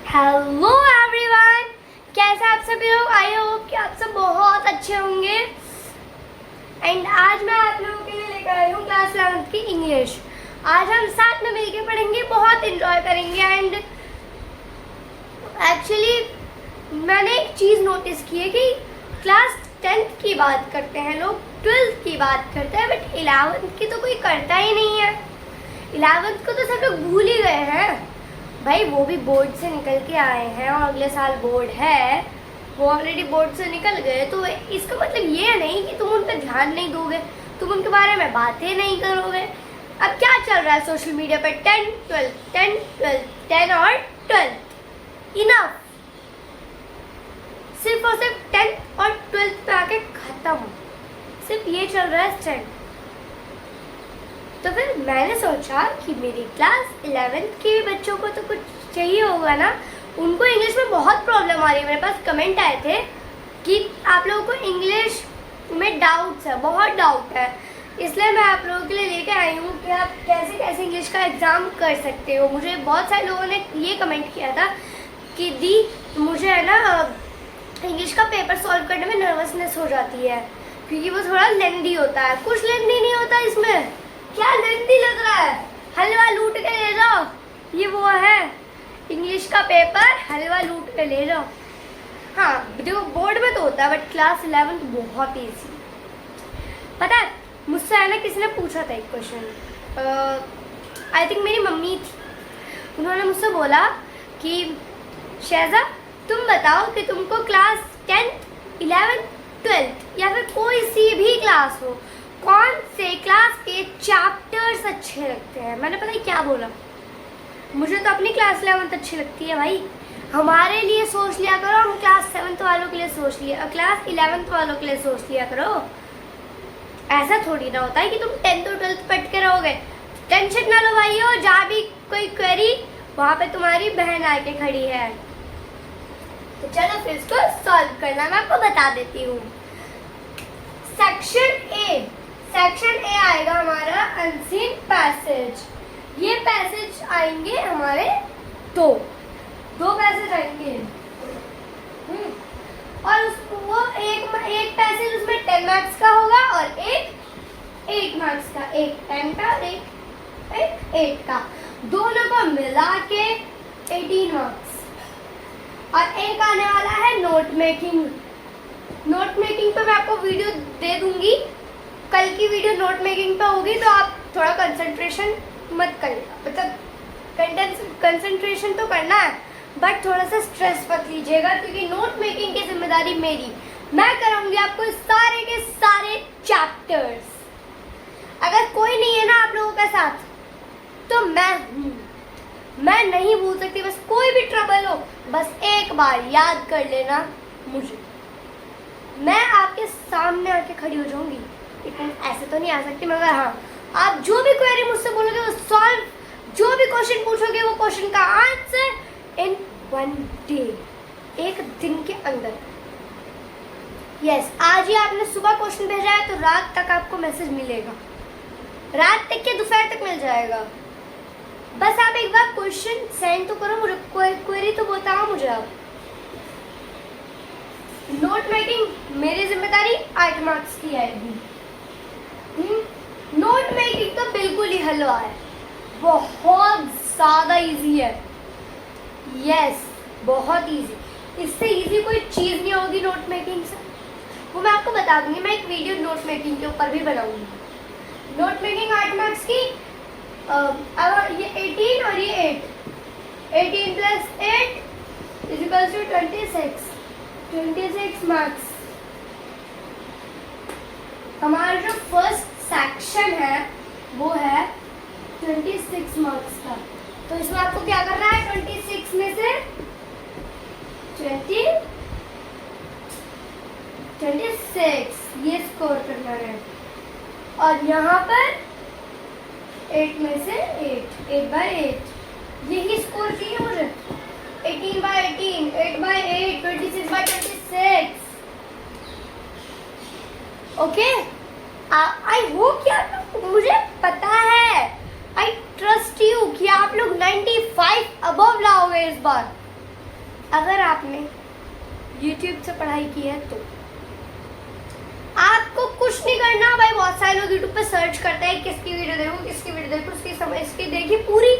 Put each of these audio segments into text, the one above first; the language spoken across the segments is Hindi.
हेलो एवरीवन, कैसे आप सभी लोग? आई होप कि आप सब बहुत अच्छे होंगे। एंड आज मैं आप लोगों के लिए लेकर आई हूँ क्लास 11th की इंग्लिश। आज हम साथ में मिलकर पढ़ेंगे, बहुत एंजॉय करेंगे। एंड एक्चुअली मैंने एक चीज़ नोटिस की है कि क्लास 10th की बात करते हैं लोग, 12th की बात करते हैं, बट 11th की तो कोई करता ही नहीं है। 11th को तो सब लोग भूल ही गए हैं भाई। वो भी बोर्ड से निकल के आए हैं और अगले साल बोर्ड है, वो ऑलरेडी बोर्ड से निकल गए। तो इसका मतलब ये नहीं कि तुम उन पर ध्यान नहीं दोगे, तुम उनके बारे में बातें नहीं करोगे। अब क्या चल रहा है सोशल मीडिया पे? 10 12 10 12 10 और 12 इनफ। सिर्फ और सिर्फ 10th और 12th पे आके खत्म, सिर्फ ये चल रहा है ट्रेंड। तो फिर मैंने सोचा कि मेरी क्लास 11th के बच्चों को तो कुछ चाहिए होगा ना। उनको इंग्लिश में बहुत प्रॉब्लम आ रही है। मेरे पास कमेंट आए थे कि आप लोगों को इंग्लिश में डाउट्स है, बहुत डाउट है, इसलिए मैं आप लोगों के लिए लेके आई हूँ कि आप कैसे कैसे इंग्लिश का एग्ज़ाम कर सकते हो। मुझे बहुत सारे लोगों ने ये कमेंट किया था कि दी मुझे है ना इंग्लिश का पेपर सॉल्व करने में नर्वसनेस हो जाती है क्योंकि वो थोड़ा लेंदी होता है। कुछ लेंदी नहीं होता इसमें। क्या लेंदी लग रहा है? हलवा लूट के ले जाओ, ये वो है इंग्लिश का पेपर, हलवा लूट के ले जाओ। हाँ देखो, बोर्ड में तो होता है बट क्लास 11 बहुत ईजी। पता है मुझसे है ना किसी ने पूछा था एक क्वेश्चन, आई थिंक मेरी मम्मी थी। उन्होंने मुझसे बोला कि शहजा तुम बताओ कि तुमको क्लास 10th 11th 12th या फिर कोई सी भी क्लास हो, कौन से क्लास के चैप्टर्स अच्छे लगते हैं। मैंने पता है क्या बोला? मुझे तो अपनी क्लास 11th अच्छी लगती है भाई। हमारे लिए सोच लिया करो, हम क्लास 7th वालों के लिए सोच लिया, क्लास 11th वालों के लिए सोच लिया करो। ऐसा थोड़ी ना होता है कि तुम 10th और 12th पढ़ के रहोगे। टेंशन ना लो भाइयों, जहाँ भी कोई क्वेरी वहाँ पे तुम्हारी बहन आके खड़ी है। तो चलो फिर इसको सॉल्व करना मैं आपको बता देती हूँ। सेक्शन ए आएगा हमारा अनसीन पैसेज। ये पैसेज आएंगे हमारे दो पैसेज आएंगे। और वो एक पैसेज उसमें 10 मार्क्स का होगा और एक 8 मार्क्स का, एक 10 का और एक 8 का, दोनों को मिला के 18 मार्क्स। और एक आने वाला है नोट मेकिंग। नोट मेकिंग पे मैं आपको वीडियो दे दूंगी, कल की वीडियो नोट मेकिंग पे होगी, तो आप थोड़ा कंसंट्रेशन मत करिएगा। मतलब कंसंट्रेशन तो करना है बट थोड़ा सा स्ट्रेस मत लीजिएगा क्योंकि नोट मेकिंग की जिम्मेदारी मेरी। मैं कराऊंगी आपको सारे के सारे चैप्टर्स। अगर कोई नहीं है ना आप लोगों के साथ तो मैं हूँ, मैं नहीं भूल सकती। बस कोई भी ट्रबल हो बस एक बार याद कर लेना मुझे, मैं आपके सामने आके खड़ी हो जाऊंगी। लेकिन ऐसे तो नहीं आ सकती, मगर हाँ आप जो भी क्वेरी मुझसे बोलोगे वो सॉल्व, जो भी क्वेश्चन पूछोगे वो क्वेश्चन का आंसर इन 1 डे, एक दिन के अंदर। यस, आज ही आपने सुबह क्वेश्चन भेजा है तो रात तक आपको मैसेज मिलेगा, रात तक के दोपहर तक मिल जाएगा। बस आप एक बार क्वेश्चन सेंड तो करो मुझे, क्वेरी तो बताओ मुझे आप। नोट मेकिंग मेरी जिम्मेदारी 8 मार्क्स की आएगी। नोट मेकिंग तो बिल्कुल ही हलवा है, बहुत ज़्यादा इजी है। यस बहुत इजी, इससे इजी कोई चीज़ नहीं होगी नोट मेकिंग से। वो मैं आपको बता दूंगी, मैं एक वीडियो नोट मेकिंग के ऊपर भी बनाऊंगी। नोट मेकिंग 8 मार्क्स की, अब ये 18 और ये 8, 18 + 8 = 26 मार्क्स। हमारा जो फर्स्ट सेक्शन है वो है 26 मार्क्स का। तो इसमें आपको क्या करना है? 26 में से 26 ये स्कोर करना है और यहाँ पर 8 में से 8 यही स्कोर चाहिए मुझे। 18/18, 8/8, 26/26। ओके, आई होप कि आप लोग, मुझे पता है, आई ट्रस्ट यू कि आप लोग 95 अबव लाओगे इस बार। अगर आपने YouTube से पढ़ाई की है तो आपको कुछ नहीं करना भाई। बहुत सारे लोग YouTube पे सर्च करते हैं किसकी वीडियो देखो, किसकी वीडियो देखो, उसकी समझ इसकी देखी पूरी,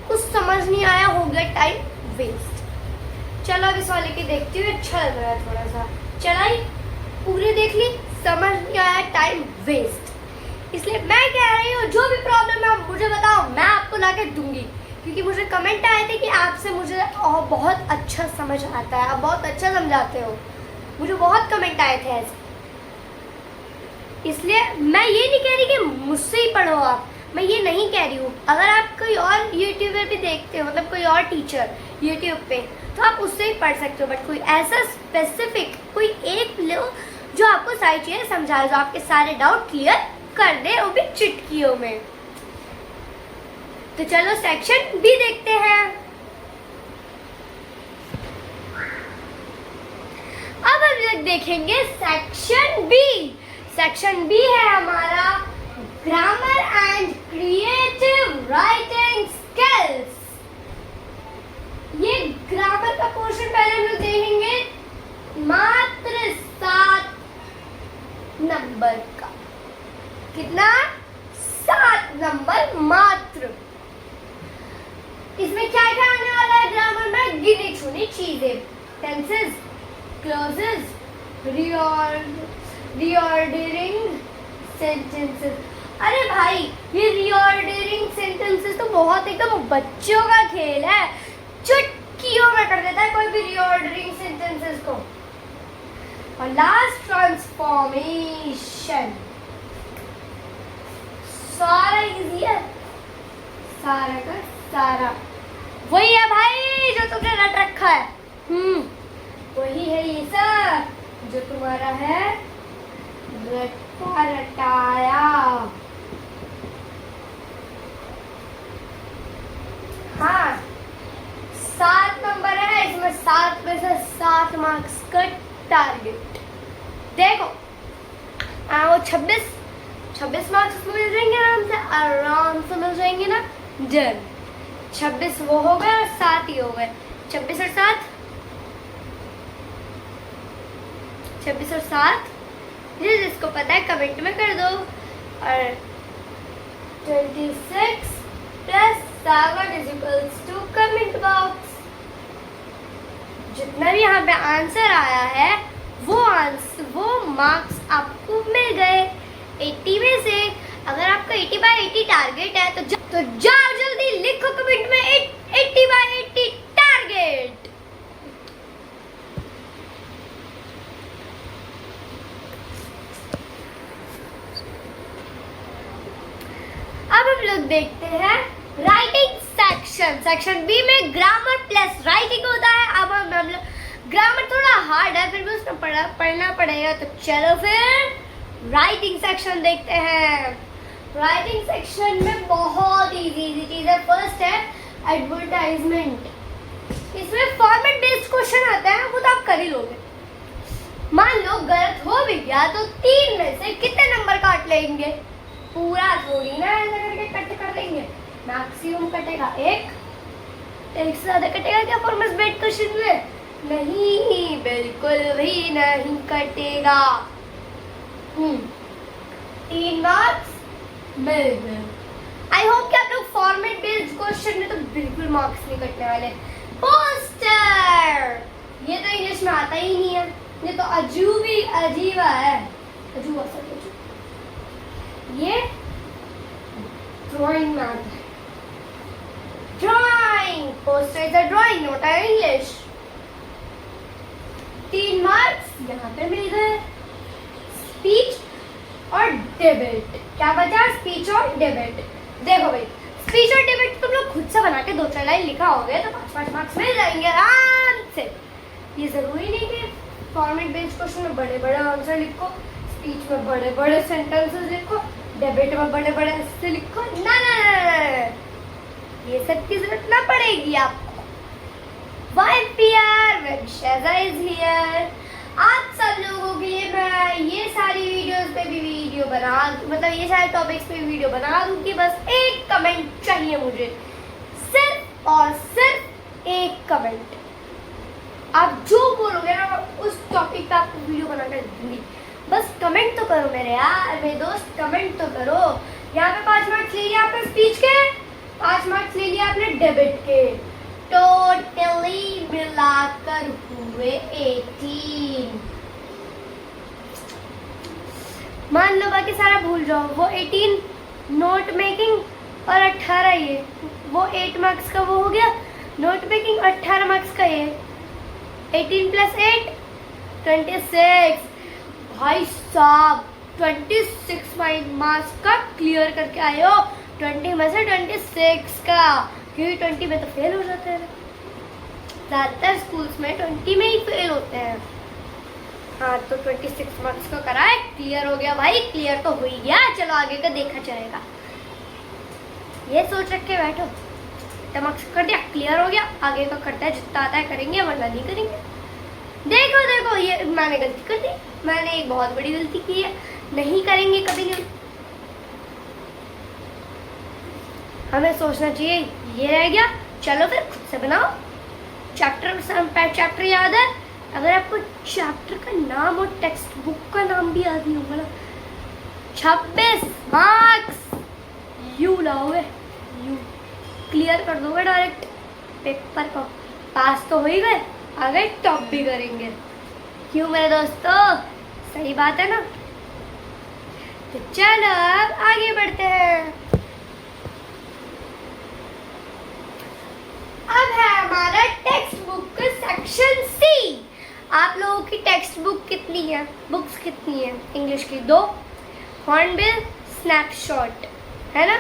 कुछ समझ नहीं आया, हो गया टाइम वेस्ट। चलो अब इस वाले की देखती हूँ, अच्छा लग रहा है थोड़ा सा, चलाई पूरी देख ली, समझ नहीं आया, टाइम वेस्ट। इसलिए मैं कह रही हूँ जो भी प्रॉब्लम है मुझे बताओ, मैं आपको ला के दूंगी। क्योंकि मुझे कमेंट आए थे कि आपसे मुझे बहुत अच्छा समझ आता है, आप बहुत अच्छा समझाते हो, मुझे बहुत कमेंट आए थे ऐसे। इसलिए मैं ये नहीं कह रही कि मुझसे ही पढ़ो आप, मैं ये नहीं कह रही हूँ। अगर आप कोई और यूट्यूबर भी देखते हो, मतलब कोई और टीचर यूट्यूब पे, तो आप उससे ही पढ़ सकते हो। बट कोई ऐसा स्पेसिफिक कोई एक लो जो आपको सारी चीज़ें समझाए, जो आपके सारे डाउट क्लियर कर दे, वो भी चुटकियों में। तो चलो सेक्शन बी देखते हैं। अब हम लोग देखेंगे सेक्शन बी। सेक्शन बी है हमारा grammar and creative writing skills. ये ग्रामर का पोर्शन पहले हम लोग देखेंगे, मात्र 7 नंबर का। कितना? 7 नंबर मात्र। इसमें क्या क्या आने वाला है ग्रामर में? गिनी चुनी चीजें, टेंसेस, क्लॉजेस, रीऑर्डरिंग सेंटेंसेस। अरे भाई ये रीऑर्डरिंग सेंटेंसेस तो बहुत एकदम बच्चों का खेल है, चुटकियों में कर देता है कोई भी रीऑर्डरिंग सेंटेंसेस को। और लास्ट ट्रांसफॉर्मेशन, सारा इजी है, सारा का सारा वही है भाई जो तुमने रट रखा है। वही है ये सब जो तुम्हारा है रटा रटाया। हाँ 7 नंबर है, इसमें 7 में से 7 मार्क्स का टारगेट। देखो वो 26 मार्क्स उसको मिल जाएंगे, आराम से मिल जाएंगे ना। डन, 26 वो हो गए और 7 ही हो गए। 26 और 7 जिसको पता है कमेंट में कर दो। और 26 + 7 = कमेंट बॉक्स। जितना भी यहाँ पे आंसर आया है वो मार्क्स आपको मिल गए 80 में से। अगर आपका 80/80 टारगेट है तो जाओ जल्दी लिखो कमेंट में 80/80 टारगेट। अब हम लोग देखते हैं राइटिंग सेक्शन। सेक्शन बी में ग्रामर प्लस राइटिंग होता है। अब हम लोग ग्रामर थोड़ा हार्ड है, फिर भी उसमें पढ़ना पड़ेगा। तो चलो फिर राइटिंग सेक्शन देखते हैं। राइटिंग सेक्शन में बहुत इजी चीज है। फर्स्ट है एडवर्टाइजमेंट। इसमें फॉर्मेट बेस्ड क्वेश्चन आता है, वो तो आप कर ही लोगे। मान लो गलत हो भी गया तो 3 में से कितने नंबर काट लेंगे? पूरा थोड़ी ना ऐसा करके कट कर लेंगे, मैक्सिमम कटेगा 1 से ज्यादा कटेगा क्या फॉर्मेट बेस्ड क्वेश्चन में? नहीं, बिल्कुल भी नहीं कटेगा। 3 मार्क्स मिल गए। आई होप कि आप लोग फॉर्मेट बेस्ड क्वेश्चन में तो बिल्कुल मार्क्स नहीं कटने वाले। पोस्टर, ये तो इंग्लिश में आता ही नहीं है, ये तो अजीबा है। अजूबा सा कुछ। ये ड्राइंग में आता है। Drawing, poster is a drawing, not a English. 3 marks यहाँ पे मिल गए। स्पीच और डिबेट, क्या बचा? स्पीच और डिबेट। देखो भाई, स्पीच और डिबेट तुम लोग खुद से बना के 2-4 लाइन लिखा होगे तो 5-5 मार्क्स मिल जाएंगे आराम से। ये जरूरी नहीं कि फॉर्मेट बेस्ड क्वेश्चन में बड़े-बड़े आंसर लिखो, स्पीच में बड़े-बड़े सेंटेंसेस लिखो, डिबेट में बड़े-बड़े ऐसे लिखो। ना, ये सब की जरूरत ना पड़ेगी आपको। Shaza is here। आप सब लोगों के लिए मैं ये सारी वीडियोस पे भी वीडियो बना, मतलब ये सारे टॉपिक्स पे वीडियो बना दूंगी। बस एक कमेंट चाहिए मुझे, सिर्फ और सिर्फ एक कमेंट। करो मेरे यार, मेरे दोस्त, कमेंट तो करो। यहाँ पे 5 मार्क्स ले लिया आपने स्पीच के, 5 मार्क्स ले लिया आपने डेबिट के, टोटली मिलाकर हुए 18। मान लो बाकी सारा भूल जाओ, वो 18 नोट मेकिंग और 18 ये, वो 8 मार्क्स का वो हो गया नोट मेकिंग, 18 मार्क्स का ये, 18 प्लस 8 26। भाई साहब 26 मार्क्स का क्लियर करके आए हो, 20 में से 26 का, क्योंकि 20 में तो फेल हो जाते हैं, ज़्यादातर स्कूल्स में 20 में ही फेल होते हैं। हाँ तो 26 मार्क्स को कराए, क्लियर हो गया भाई, क्लियर तो हो ही गया, चलो आगे का देखा जाएगा। ये सोच रख के बैठो, इतना मार्क्स कर दिया, क्लियर हो गया, आगे का करता है, जितना आता है करेंगे वरना नहीं करेंगे। देखो देखो ये मैंने गलती कर दी, मैंने एक बहुत बड़ी गलती की है, नहीं करेंगे कभी नहीं। हमें सोचना चाहिए ये रह गया, चलो फिर खुद से बनाओ। चैप्टर याद है? अगर आपको चैप्टर का नाम और टेक्स्ट बुक का नाम भी याद नहीं होगा ना, 26 मार्क्स यू लाओगे, यू क्लियर कर दोगे डायरेक्ट पेपर को, पास तो हो ही गए, आगे टॉप भी करेंगे। क्यों मेरे दोस्तों, सही बात है ना? तो चलो अब आगे बढ़ते हैं। अब है हमारा टेक्स्ट बुक का सेक्शन सी। आप लोगों की टेक्स्ट बुक कितनी है, बुक्स कितनी है? इंग्लिश की 2, हॉर्नबिल, स्नैपशॉट, है ना?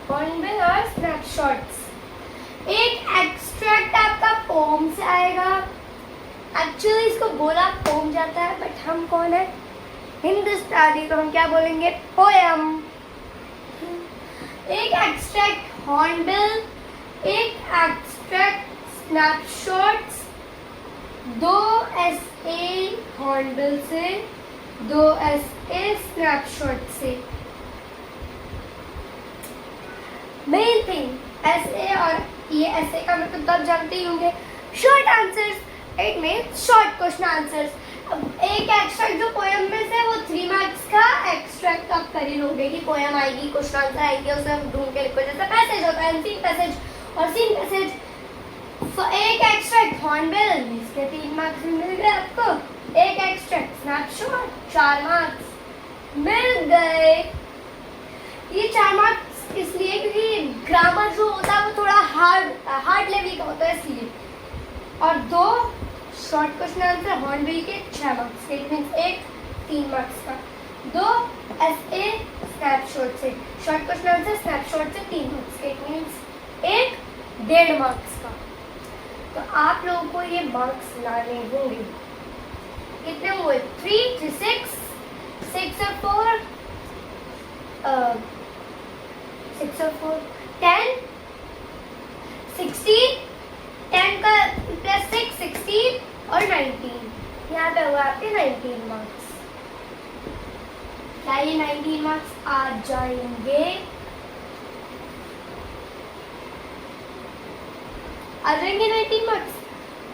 हॉर्नबिल और स्नैपशॉट्स। एक एक्सट्रैक्ट आपका पोम से आएगा, एक्चुअली इसको बोला पोम जाता है, बट हम कौन है हिंदुस्तानी, तो हम क्या बोलेंगे, पोयम। एक एक्सट्रैक्ट हॉर्नबिल, एक एक्सट्रैक्ट स्नैपशॉट्स, 2 एसे हॉर्नबिल से, 2 एसे स्नैपशॉट से। मेन थिंग एसे, और ये एसे का मतलब तो आप जानते ही होंगे, short answers, it means short question answers. अब एक एक्सट्रैक्ट जो पोएम में से, वो 3 मार्क्स का एक्सट्रैक्ट आप कर ही लोगे कि पोएम आएगी, क्वेश्चन आंसर आएगी, उसे हम ढूंढ के लिखो, जैसे पैसेज होता है, सीन पैसेज और सीन पैसेज। तो एक एक्सट्रैक्ट हॉर्नबिल, इसके 3 मार्क्स मिल गए आपको। एक एक्सट्रैक्ट स्नैपशॉट, 4 मार्क्स मिल गए। ये 4 मार्क्स इसलिए क्योंकि ग्रामर जो होता है वो थोड़ा हार्ड लेवल का होता है, इसलिए। और 2 शॉर्ट क्वेश्चन आंसर हॉर्नबिल के 6 मार्क्स के, इट मीन्स एक 3 मार्क्स का। 2 एसए स्नैपशॉट से, शॉर्ट क्वेश्चन आंसर स्नैपशॉट से 3 मार्क्स के, इट मीन्स एक 1.5 मार्क्स का। तो आप लोगों को ये मार्क्स लाने होंगे। कितने हुए? 3, 3, 6, 6 और 4, 6 और 4 10, 16, 10 का प्लस 6 16 और 19। यहाँ पे हुआ आपके 19 मार्क्स। क्या ये 19 मार्क्स आ जाएंगे? आ जाएंगे 19 मार्क्स?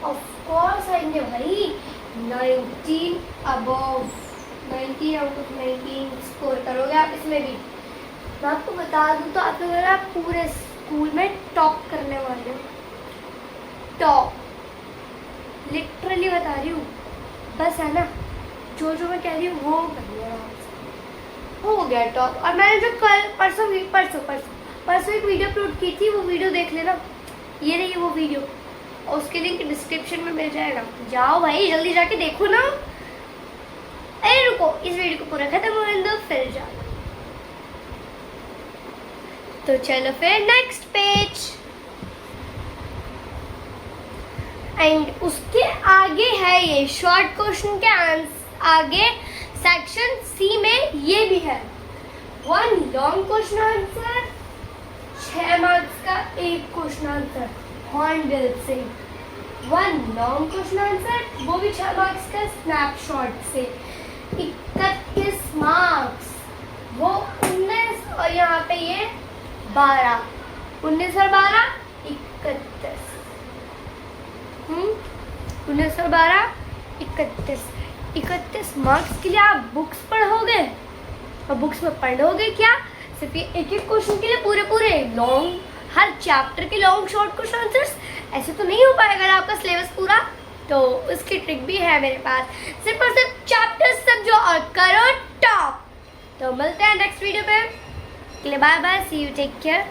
ऑफ कोर्स आएंगे भाई। 19 अबव, 19 आउट ऑफ 19 स्कोर करोगे आप इसमें भी। मैं आपको बता दूं तो आप लोग आप पूरे स्कूल में टॉप करने वाले हो, टॉप, लिटरली बता रही हूँ। बस है ना, जो जो मैं कह रही हूँ वो करना, हो गया टॉप। और मैंने जो कल परसों एक वीडियो अपलोड की थी, वो वीडियो देख लेना, ये रही वो वीडियो, और उसके लिंक डिस्क्रिप्शन में मिल जाएगा। जाओ भाई जल्दी जाके देखो ना। अरे रुको, इस वीडियो को पूरा खत्म होने दो फिर जाओ। तो चलो फिर नेक्स्ट पेज, एंड उसके आगे है ये शॉर्ट क्वेश्चन के आंसर। आगे सेक्शन सी में ये भी है, 1 लॉन्ग क्वेश्चन आंसर, 6 मार्क्स का एक क्वेश्चन आंसर हॉर्नबिल से, 1 लॉन्ग क्वेश्चन आंसर, वो भी 6 मार्क्स का स्नैपशॉट से, 31 मार्क्स, वो 19 और यहाँ पे ये 12, 19 और 12 31, 19 और 12 31, 31 मार्क्स के लिए आप बुक्स पढ़ोगे, और बुक्स में पढ़ोगे क्या, सिर्फ ये एक एक क्वेश्चन के लिए पूरे पूरे लॉन्ग, हर चैप्टर के लॉन्ग शॉर्ट क्वेश्चन आंसर्स, ऐसे तो नहीं हो पाएगा ना आपका सिलेबस पूरा। तो उसकी ट्रिक भी है मेरे पास, सिर्फ और सिर्फ चैप्टर्स समझो और करो टॉप। तो मिलते हैं नेक्स्ट वीडियो पे, bye bye, see you, take care.